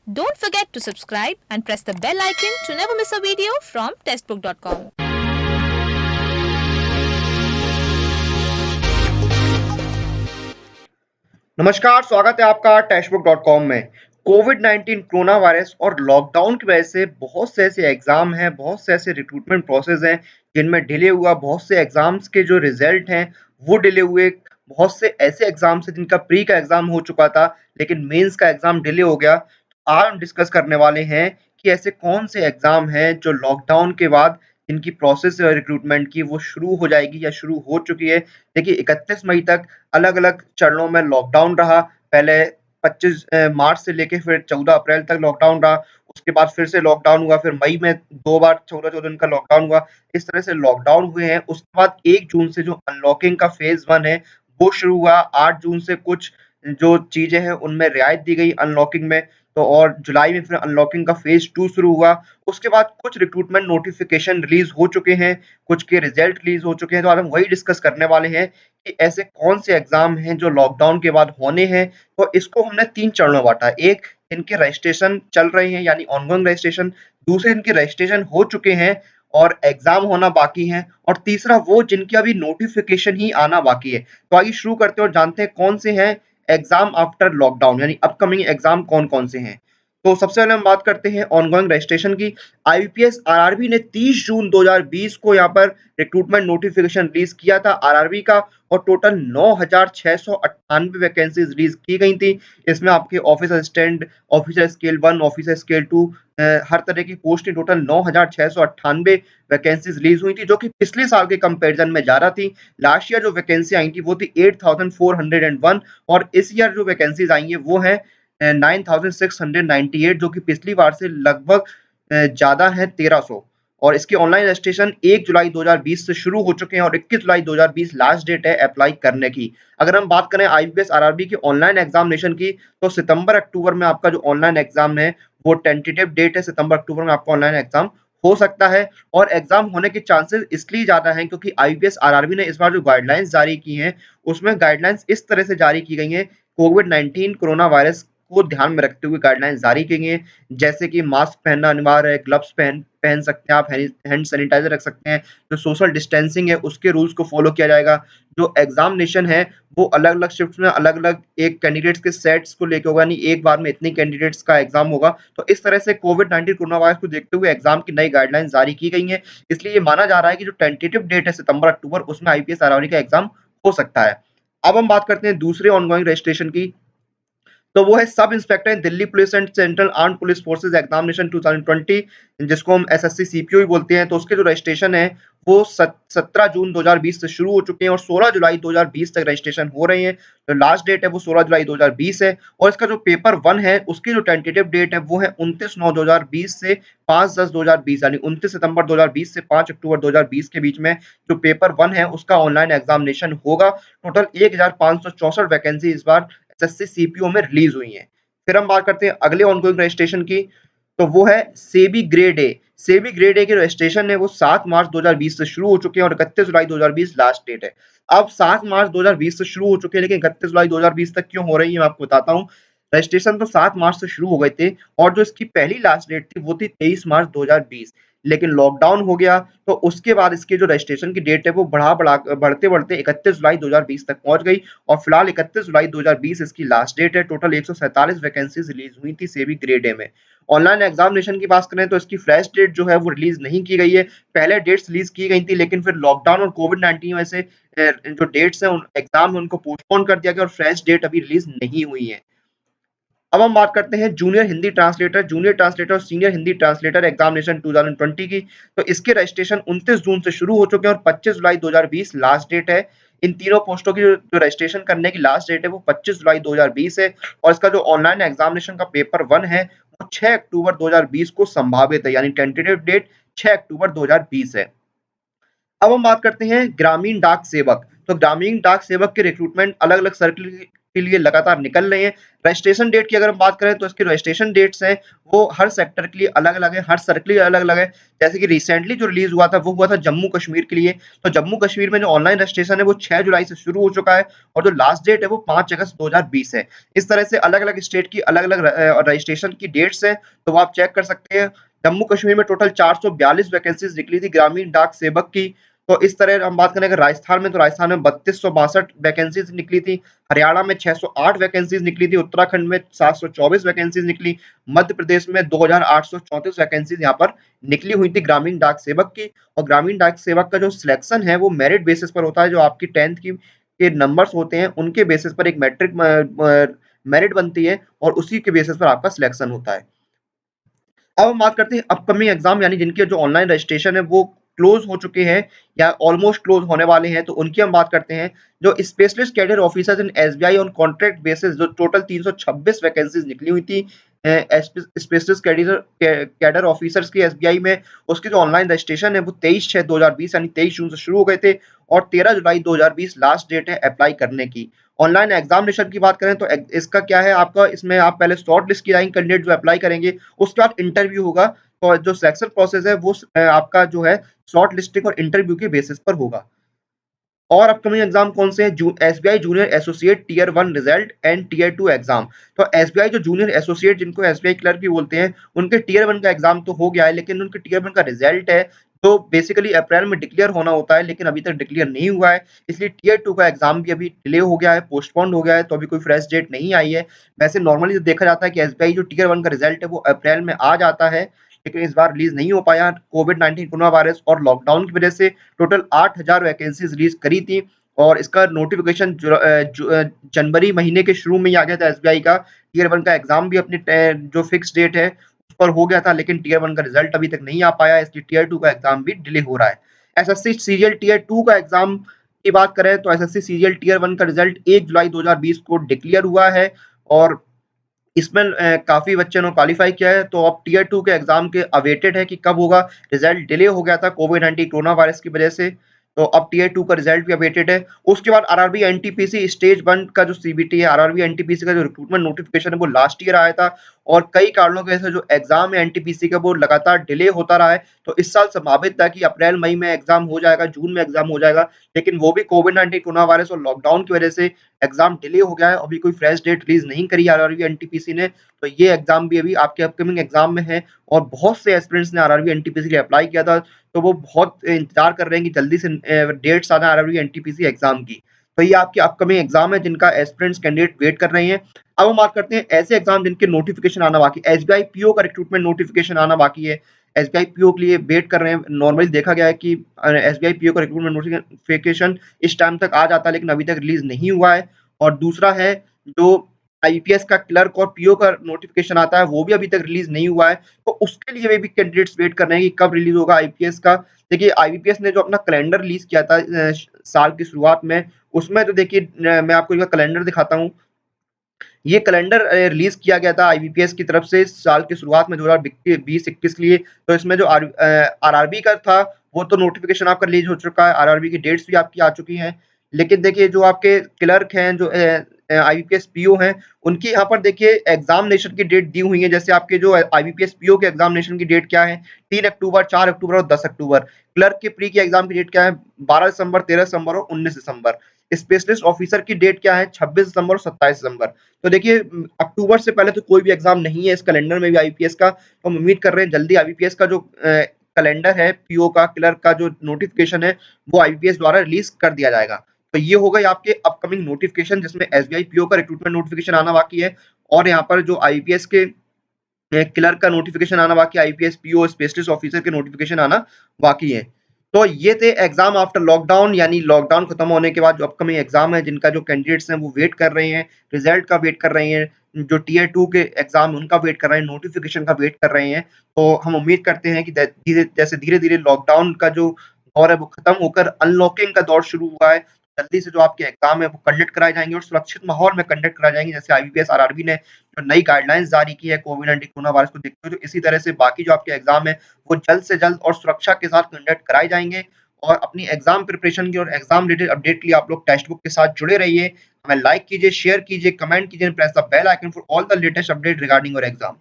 Don't forget to subscribe and press the bell icon to never miss a video from testbook.com. नमस्कार, स्वागत है आपका टेक्स्टबुक.com में। कोविड-19 corona virus और लॉकडाउन की वजह से बहुत से ऐसे एग्ज़ाम हैं, बहुत से ऐसे रिक्रूटमेंट प्रोसेस हैं, जिनमें डिले हुआ, बहुत से एग्ज़ाम्स के जो रिज़ल्ट हैं, वो डिले हुए। बहुत से ऐसे एग्ज़ाम्स हैं जिनका प्री का एग्ज़ाम हो चुका था, लेकिन मेंस का एग्ज़ाम डिले हो गया। आज हम डिस्कस करने वाले हैं कि ऐसे कौन से एग्ज़ाम हैं जो लॉकडाउन के बाद जिनकी प्रोसेस है रिक्रूटमेंट की वो शुरू हो जाएगी या शुरू हो चुकी है। देखिए 31 मई तक अलग-अलग चरणों में लॉकडाउन रहा। पहले 25 मार्च से लेके फिर 14 अप्रैल तक लॉकडाउन रहा। उसके बाद फिर से लॉकडाउन हुआ, फिर मई में 2 बार 14-14 दिन का लॉकडाउन हुआ। इस तरह से लॉकडाउन हुए हैं। उसके बाद 1 जून से जो अनलॉकिंग का फेज़ 1 है, वो शुरू हुआ। 8 जून से कुछ जो चीज़ें हैं, उनमें रियायत दी गई अनलॉकिंग में। तो और जुलाई में फिर अनलॉकिंग का फेज़ 2 शुरू हुआ। उसके बाद कुछ रिक्रूटमेंट नोटिफ़िकेशन रिलीज़ हो चुके हैं, कुछ के रिज़ल्ट रिलीज़ हो चुके हैं। तो आज हम वही डिस्कस करने वाले हैं कि ऐसे कौन से एग्ज़ाम हैं जो लॉकडाउन के बाद होने हैं। तो इसको हमने 3 चरणों में बाँटा। एक, इनके रजिस्ट्रेशन चल रहे हैं यानी ऑनगोइंग रजिस्ट्रेशन। दूसरे, इनके रजिस्ट्रेशन हो चुके हैं और एग्ज़ाम होना बाकी है। और तीसरा, वो जिनके अभी नोटिफ़िकेशन ही आना बाकी है। तो आइए शुरू करते हैं और जानते हैं कौन से हैं एग्ज़ाम आफ्टर लॉकडाउन यानी अपकमिंग एग्ज़ाम कौन-कौन से हैं। तो सबसे पहले हम बात करते हैं ऑनगोइंग रजिस्ट्रेशन की। आईबीपीएस आरआरबी ने 30 जून 2020 को यहाँ पर रिक्रूटमेंट नोटिफ़िकेशन रिलीज़ किया था आरआरबी का और टोटल 9,698 वैकेंसीज़ रिलीज़ की गई थी। इसमें आपके office assistant, officer scale 1, officer scale 2 हर तरह की पोस्ट टोटल 9,698 वैकेंसीज़ रिलीज़ हुई थी, जो कि पिछले साल के कंपैरिजन में ज़्यादा थी। लास्ट ईयर जो वैकेंसी आई थी वो थी 8,401 और इस ईयर जो वैकेंसीज़ आई हैं वो हैं 9,698 जो कि पिछली बार से लगभग ज़्यादा है 1300। और इसके ऑनलाइन रजिस्ट्रेशन 1 जुलाई 2020 से शुरू हो चुके हैं और 21 जुलाई 2020 लास्ट डेट है अप्लाई करने की। अगर हम बात करें आईबीपीएस आरआरबी की ऑनलाइन एग्जामिनेशन की, तो सितंबर-अक्टूबर में आपका जो ऑनलाइन एग्जाम है, वो टेंटेटिव डेट है, सितंबर-अक्टूबर में आपका ऑनलाइन एग्जाम हो सकता है। और एग्जाम होने के चांसेस इसलिए ज़्यादा हैं क्योंकि आईबीपीएस आरआरबी ने इस बार जो गाइडलाइंस जारी की हैं, उसमें गाइडलाइंस इस तरह से जारी की गई हैं, कोविड-19 कोरोना वायरस को ध्यान में रखते हुए गाइडलाइंस जारी की गई हैं। जैसे कि मास्क पहनना अनिवार्य है, ग्लव्स पहन पहन सकते हैं आप, हैंड सैनिटाइजर रख सकते हैं, जो सोशल डिस्टेंसिंग है उसके रूल्स को फॉलो किया जाएगा। जो एग्जामिनेशन है वो अलग-अलग शिफ्ट्स में अलग-अलग एक कैंडिडेट्स के सेट्स को लेके होगा, यानी एक बार में इतनी कैंडिडेट्स का एग्जाम होगा। तो इस तरह से कोविड-19 कोरोना वायरस को देखते हुए एग्जाम की नई गाइडलाइंस जारी की गई हैं। इसलिए ये माना जा रहा है कि जो टेंटेटिव डेट है सितंबर-अक्टूबर, उसमें आईपीएस आरआरबी का एग्जाम हो सकता है। अब हम बात करते हैं दूसरे ऑनगोइंग रजिस्ट्रेशन की। तो वो है sub inspector in Delhi police and central armed police forces examination 2020, जिसको हम एसएससी सीपीओ भी बोलते हैं। तो उसके जो रजिस्ट्रेशन है वो 17 जून 2020 से शुरू हो चुके हैं और 16 जुलाई 2020 तक रजिस्ट्रेशन हो रहे हैं। जो लास्ट डेट है वो 16 जुलाई 2020 है और इसका जो पेपर 1 है उसकी जो टेंटेटिव डेट है वो है 29/9/2020 से 5/10/2020, यानी 29 सितंबर 2020 से 5 अक्टूबर 2020 के बीच में जो पेपर 1 है उसका ऑनलाइन एग्जामिनेशन होगा। टोटल 1564 वैकेंसी इस बार एसएससी सीपीओ में रिलीज हुई हैं। फिर हम बात करते हैं अगले ऑनगोइंग रजिस्ट्रेशन की, तो वो है SEBI grade A. SEBI grade A के रजिस्ट्रेशन है वो 7 मार्च 2020 से शुरू हो चुके हैं और 31 जुलाई 2020 लास्ट डेट है। अब 7 मार्च 2020 से शुरू हो चुके हैं, लेकिन 31 जुलाई 2020 तक क्यों हो रही है मैं आपको बताता हूँ। रजिस्ट्रेशन तो 7 मार्च से शुरू हो गए थे और जो इसकी पहली लास्ट डेट थी वो थी 23 मार्च 2020, लेकिन लॉकडाउन हो गया तो उसके बाद इसके जो रजिस्ट्रेशन की डेट है वो बढ़ते-बढ़ते 31 जुलाई 2020 तक पहुंच गई और फिलहाल 31 जुलाई 2020 इसकी लास्ट डेट है। टोटल 147 वैकेंसीज रिलीज हुई थी सेबी ग्रेड ए में। ऑनलाइन एग्जामिनेशन की बात करें तो इसकी फ्रेश डेट जो है वो रिलीज नहीं की गई है। पहले डेट्स रिलीज की गई थी, लेकिन फिर लॉकडाउन और कोविड-19 में से जो डेट्स हैं एग्जाम है उनको पोस्टपोन कर दिया गया और फ्रेश डेट अभी रिलीज नहीं हुई है। अब हम बात करते हैं जूनियर ट्रांसलेटर और सीनियर हिंदी ट्रांसलेटर एग्जामिनेशन 2020 की। तो इसके रजिस्ट्रेशन 29 जून से शुरू हो चुके हैं और 25 जुलाई 2020 लास्ट डेट है। इन तीनों पोस्टों की जो रजिस्ट्रेशन करने की लास्ट डेट है वो 25 जुलाई 2020 है और इसका जो ऑनलाइन एग्जामिनेशन का पेपर 1 है वो 6 अक्टूबर 2020 को संभावित है, यानी टेंटेटिव डेट 6 अक्टूबर 2020 है। अब हम बात करते हैं ग्रामीण डाक सेवक। तो ग्रामीण डाक सेवक के रिक्रूटमेंट अलग-अलग सर्किल के लिए लगातार निकल रहे हैं। रजिस्ट्रेशन डेट की अगर हम बात करें तो इसके रजिस्ट्रेशन डेट्स हैं वो हर सेक्टर के लिए अलग-अलग है, हर सर्कल के लिए अलग-अलग है। जैसे कि रिसेंटली जो रिलीज़ हुआ था वो हुआ था जम्मू कश्मीर के लिए। तो जम्मू कश्मीर में जो ऑनलाइन रजिस्ट्रेशन है वो 6 जुलाई से शुरू हो चुका है और जो लास्ट डेट है वो 5 अगस्त 2020 है। इस तरह से अलग-अलग स्टेट की अलग-अलग रजिस्ट्रेशन की डेट्स हैं, तो वो आप चेक कर सकते हैं। जम्मू कश्मीर में टोटल 442 वैकेंसीज़ निकली थी ग्रामीण डाक सेवक की। तो इस तरह हम बात करें अगर राजस्थान में तो राजस्थान में 3262 वैकेंसीज़ निकली थी, हरियाणा में 608 वैकेंसीज़ निकली थी, उत्तराखंड में 724 वैकेंसीज़ निकली, मध्य प्रदेश में 2834 वैकेंसीज़ यहाँ पर निकली हुई थी ग्रामीण डाक सेवक की। और ग्रामीण डाक सेवक का जो सिलेक्शन है वो मेरिट बेसिस पर होता है, जो आपकी 10th की के नंबर्स होते हैं उनके बेसिस पर एक मैट्रिक मेरिट बनती है और उसी के बेसिस पर आपका सिलेक्शन होता है। अब हम बात करते हैं अपकमिंग एग्जाम यानी जिनके जो ऑनलाइन रजिस्ट्रेशन है वो क्लोज हो चुके हैं या ऑलमोस्ट क्लोज होने वाले हैं, तो उनकी हम बात करते हैं। जो specialist cadre officers in SBI on contract basis जो टोटल 326 वैकेंसीज निकली हुई थी स्पेशलिस्ट कैडर कैडर ऑफिसर्स की एसबीआई में, उसकी जो ऑनलाइन रजिस्ट्रेशन है वो 23/6/2020 यानी 23 जून से शुरू हो गए थे और 13 जुलाई 2020 लास्ट डेट है अप्लाई करने की। ऑनलाइन एग्जामिनेशन की बात करें तो इसका क्या है, आपका इसमें आप पहले शॉर्ट लिस्ट की जाएंगे कैंडिडेट जो अप्लाई करेंगे, उसके बाद इंटरव्यू होगा। और जो सिलेक्शन प्रोसेस है वो आपका जो है शॉर्ट लिस्टिंग और इंटरव्यू के बेसिस पर होगा। और अपकमिंग एग्जाम कौन से हैं? SBI junior associate tier 1 result and tier 2 exam. तो एसबीआई जो जूनियर एसोसिएट जिनको एसबीआई क्लर्क भी बोलते हैं, उनके टीयर 1 का एग्जाम तो हो गया है, लेकिन उनके टीयर 1 का रिजल्ट है तो बेसिकली अप्रैल में डिक्लेयर होना होता है, लेकिन अभी तक डिक्लेयर नहीं हुआ है। इसलिए टीयर 2 का एग्जाम भी अभी डिले हो गया है, पोस्टपोन्ड हो गया है, तो अभी कोई फ्रेश डेट नहीं आई है। वैसे नॉर्मली तो देखा जाता है कि एसबीआई जो टीयर 1 का रिजल्ट है वो अप्रैल में आ जाता है, लेकिन इस बार रिलीज नहीं हो पाया। कोविड-19 कोरोना वायरस और लॉकडाउन की वजह से टोटल 8000 वैकेंसीज रिलीज करी थी और इसका नोटिफिकेशन जनवरी महीने के शुरू में ही आ गया था। एसबीआई का टीयर 1 का एग्जाम भी अपनी जो फिक्स डेट है उस पर हो गया था, लेकिन टीयर 1 का रिजल्ट अभी तक नहीं आ पाया, इसलिए टीयर 2 का एग्जाम भी डिले हो रहा है। एसएससी सीजीएल टीयर 2 का एग्जाम की बात करें तो एसएससी सीजीएल टीयर 1 का रिजल्ट 1 जुलाई 2020 को डिक्लेयर हुआ है और इसमें काफ़ी बच्चों ने क्वालीफाई किया है, तो अब टियर 2 के एग्ज़ाम के अवेटेड है कि कब होगा। रिज़ल्ट डिले हो गया था कोविड-19 कोरोना वायरस की वजह से, तो अब टियर 2 का रिज़ल्ट भी अवेटेड है। उसके बाद आरआरबी एनटीपीसी स्टेज 1 का जो सीबीटी है, आरआरबी एनटीपीसी का जो रिक्रूटमेंट नोटिफिकेशन है वो लास्ट ईयर आया था और कई कारणों की वजह से जो एग्ज़ाम है एनटीपीसी का वो लगातार डिले होता रहा है। तो इस साल संभावित था कि अप्रैल मई में एग्ज़ाम हो जाएगा, जून में एग्ज़ाम हो जाएगा, लेकिन वो भी कोविड-19 कोरोना वायरस और लॉकडाउन की वजह से एग्ज़ाम डिले हो गया है। अभी कोई फ्रेश डेट रिलीज़ नहीं करी आरआरबी एनटीपीसी ने, तो ये एग्ज़ाम भी अभी आपके अपकमिंग एग्ज़ाम में है और बहुत से एस्पिरेंट्स ने आरआरबी एनटीपीसी के लिए अप्लाई किया था, तो वो बहुत इंतज़ार कर रहे हैं कि जल्दी से डेट्स आ जाए आरआरबी एनटीपीसी एग्ज़ाम की। तो ये आपके अपकमिंग एग्ज़ाम है जिनका एस्पिरेंट्स कैंडिडेट वेट कर रहे हैं। अब हम बात करते हैं ऐसे एग्ज़ाम जिनके नोटिफिकेशन आना बाकी है। एसबीआई पीओ का रिक्रूटमेंट नोटिफिकेशन आना बाकी है। एसबीआई पीओ के लिए वेट कर रहे हैं। नॉर्मली देखा गया है कि एसबीआई पीओ का रिक्रूटमेंट नोटिफिकेशन इस टाइम तक आ जाता है, लेकिन अभी तक रिलीज़ नहीं हुआ है। और दूसरा है जो आईपीएस का क्लर्क और पीओ का नोटिफिकेशन आता है, वो भी अभी तक रिलीज़ नहीं हुआ है। तो उसके लिए भी कैंडिडेट्स वेट कर रहे हैं कि कब रिलीज़ होगा आईपीएस का। देखिए आईबीपीएस ने जो अपना कैलेंडर रिलीज़ किया था साल की शुरुआत में, उसमें तो देखिए मैं आपको एक बार कैलेंडर दिखाता हूँ। ये कैलेंडर रिलीज़ किया गया था आईबीपीएस की तरफ से साल की शुरुआत में 2020-21 के लिए। तो इसमें जो आरआरबी का था, वो तो नोटिफिकेशन आपका रिलीज़ हो चुका है, आरआरबी की डेट्स भी आपकी आ चुकी हैं। लेकिन देखिए जो आपके क्लर्क हैं, जो आईबीपीएस पीओ हैं, उनकी यहाँ पर देखिए एग्ज़ामिनेशन की डेट दी हुई है। जैसे आपके जो आईबीपीएस पीओ के एग्ज़ामिनेशन की डेट क्या है? 3 अक्टूबर, 4 अक्टूबर और 10 अक्टूबर। क्लर्क के प्री की एग्ज़ाम की डेट क्या है? 12 दिसंबर, 13 दिसंबर और 19 दिसंबर। स्पेशलिस्ट ऑफिसर की डेट क्या है? 26 दिसंबर और 27 दिसंबर। तो देखिए अक्टूबर से पहले तो कोई भी एग्ज़ाम नहीं है इस कैलेंडर में भी आईपीएस का। तो हम उम्मीद कर रहे हैं जल्दी आईबीपीएस का जो कैलेंडर है, पीओ का, क्लर्क का जो नोटिफिकेशन है, वो आईबीपीएस द्वारा रिलीज़ कर दिया जाएगा। तो ये हो गए आपके अपकमिंग नोटिफिकेशन जिसमें एसबीआई पीओ का रिक्रूटमेंट नोटिफिकेशन आना बाकी है और यहाँ पर जो आईपीएस के क्लर्क का नोटिफिकेशन आना बाकी है, आईपीएस पीओ स्पेशलिस्ट ऑफिसर के नोटिफिकेशन आना बाकी है। तो ये थे एग्जाम आफ्टर लॉकडाउन, यानी लॉकडाउन खत्म होने के बाद जो अपकमिंग एग्जाम है जिनका जो कैंडिडेट्स हैं वो वेट कर रहे हैं, रिजल्ट का वेट कर रहे हैं, जो टीयर 2 के एग्जाम उनका वेट कर रहे हैं, नोटिफिकेशन का वेट कर रहे हैं। तो हम उम्मीद करते हैं कि धीरे-धीरे लॉकडाउन का जो दौर है वो खत्म होकर अनलॉकिंग का दौर शुरू हुआ है। जल्दी से जो आपके एग्जाम है वो कंडक्ट कराए जाएँगे और सुरक्षित माहौल में कंडक्ट कराए जाएँगे। जैसे आईबीपीएस, आरआरबी ने जो नई गाइडलाइंस जारी की है कोविड-19 कोरोना वायरस को देखते हुए, तो इसी तरह से बाकी जो आपके एग्जाम है वो जल्द से जल्द और सुरक्षा के साथ कंडक्ट कराए जाएँगे। और अपनी एग्जाम प्रिपरेशन की और एग्जाम रिलेटेड अपडेट के लिए आप लोग टेक्स्ट बुक के साथ जुड़े रहिए। हमें लाइक कीजिए, शेयर कीजिए, कमेंट कीजिए, press the bell icon for all the latest update regarding your exam.